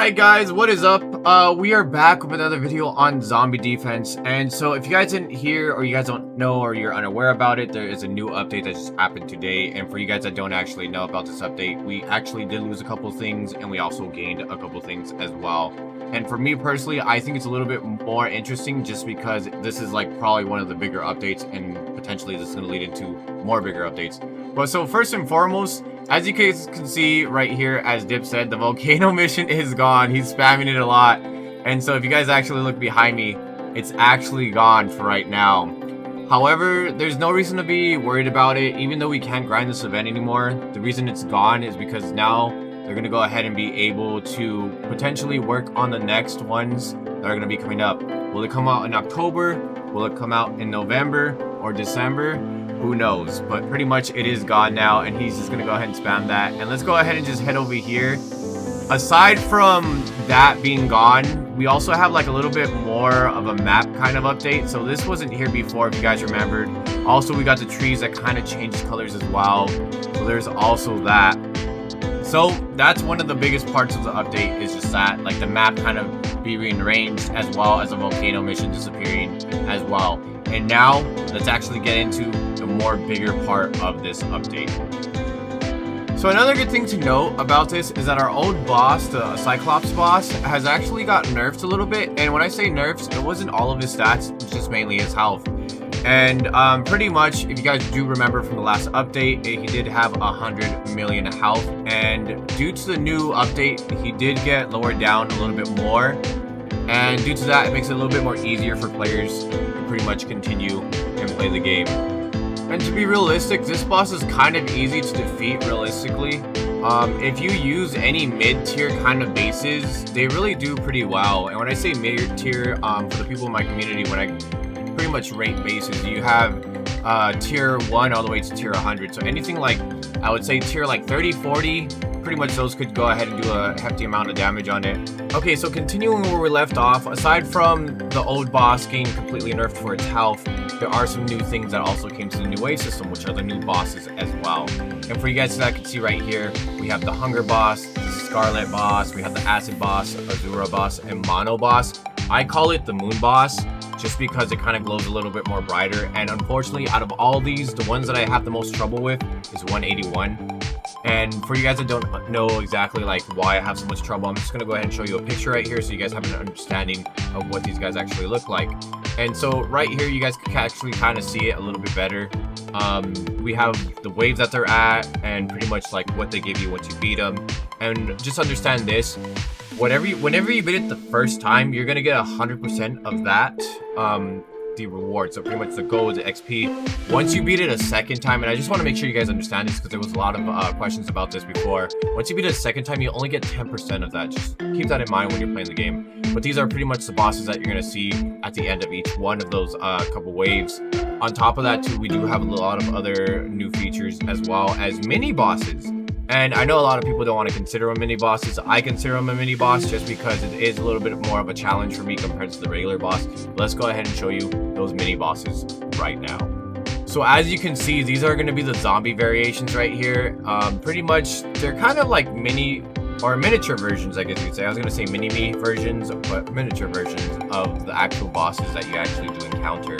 Alright guys, what is up? We are back with another video on zombie defense. And so if you guys didn't hear or you guys don't know or you're unaware about it, there is a new update that just happened today. And for you guys that don't actually know about this update, we actually did lose a couple things and we also gained a couple things as well. And for me personally, I think it's a little bit more interesting just because this is like probably one of the bigger updates and potentially this is going to lead into more bigger updates. But so first and foremost, as you guys can see right here, as Dip said, the volcano mission is gone. He's spamming it a lot. And so if you guys actually look behind me, it's actually gone for right now. However, there's no reason to be worried about it, even though we can't grind this event anymore. The reason it's gone is because now they're going to go ahead and be able to potentially work on the next ones that are going to be coming up. Will it come out in October? Will it come out in November or December? Who knows? But pretty much it is gone now, and he's just gonna go ahead and spam that. And let's go ahead and just head over here. Aside from that being gone, we also have like a little bit more of a map kind of update. So this wasn't here before, if you guys remembered. Also, we got the trees that kind of changed colors as well. So there's also that. So that's one of the biggest parts of the update, is just that, like the map kind of being rearranged, as well as a volcano mission disappearing as well. And now let's actually get into the more bigger part of this update. So another good thing to note about this is that our old boss, the Cyclops boss, has actually got nerfed a little bit. And when I say nerfs, it wasn't all of his stats, it's just mainly his health. And pretty much, if you guys do remember from the last update, he did have 100 million health. And due to the new update, he did get lowered down a little bit more. And due to that, it makes it a little bit more easier for players to pretty much continue and play the game. And to be realistic, this boss is kind of easy to defeat realistically. If you use any mid-tier kind of bases, they really do pretty well. And when I say mid-tier, for the people in my community, when I pretty much rate bases, you have tier 1 all the way to tier 100. So anything like, I would say tier like 30, 40, pretty much those could go ahead and do a hefty amount of damage on it. Okay, so continuing where we left off, aside from the old boss getting completely nerfed for its health, there are some new things that also came to the new wave system, which are the new bosses as well. And for you guys that can see right here, we have the Hunger boss, the Scarlet boss, we have the Acid boss, Azura boss, and Mono boss. I call it the Moon boss, just because it kind of glows a little bit more brighter. And unfortunately, out of all these, the ones that I have the most trouble with is 181. And for you guys that don't know exactly like why I have so much trouble, I'm just going to go ahead and show you a picture right here so you guys have an understanding of what these guys actually look like. And so right here, you guys can actually kind of see it a little bit better. We have the waves that they're at and pretty much like what they give you once you beat them. And just understand this. Whenever you beat it the first time, you're gonna get 100% of that, the reward. So pretty much the gold, the XP. Once you beat it a second time, and I just want to make sure you guys understand this because there was a lot of questions about this before. Once you beat it a second time, you only get 10% of that. Just keep that in mind when you're playing the game. But these are pretty much the bosses that you're gonna see at the end of each one of those couple waves. On top of that too, we do have a lot of other new features as well as mini bosses. And I know a lot of people don't want to consider them mini bosses. I consider them a mini boss just because it is a little bit more of a challenge for me compared to the regular boss. Let's go ahead and show you those mini bosses right now. So as you can see, these are going to be the zombie variations right here. Pretty much, they're kind of like mini or miniature versions, I guess you could say. I was going to say mini-me versions, but miniature versions of the actual bosses that you actually do encounter.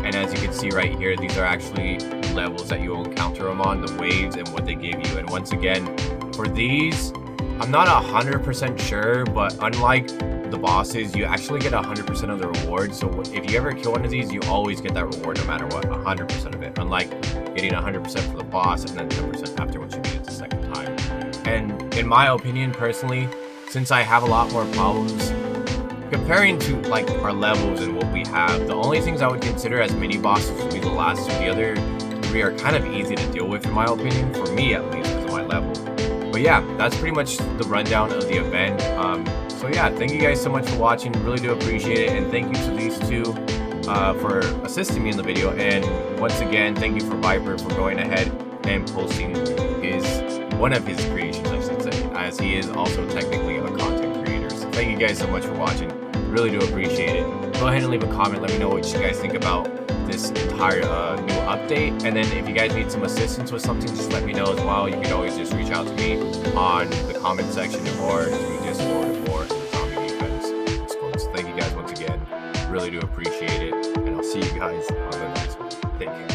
And as you can see right here, these are actually levels that you will encounter them on, the waves and what they give you. And once again, for these, I'm not 100% sure, but unlike the bosses, you actually get 100% of the reward. So if you ever kill one of these, you always get that reward no matter what, 100% of it. Unlike getting 100% for the boss and then 10% after once you beat it the second time. And in my opinion, personally, since I have a lot more problems comparing to like our levels and what we have, the only things I would consider as mini bosses would be the last two. The other three are kind of easy to deal with in my opinion, for me at least, because of my level. But yeah, that's pretty much the rundown of the event. So yeah, thank you guys so much for watching, really do appreciate it, and thank you to these two for assisting me in the video. And once again, thank you for Viper for going ahead and posting one of his creations, I should say, as he is also technically a content creator. So thank you guys so much for watching, really do appreciate it. Go ahead and leave a comment, let me know what you guys think about this entire new update. And then if you guys need some assistance with something, just let me know as well. You can always just reach out to me on the comment section or through Discord or really do appreciate it. And I'll see you guys on the next one. Take care.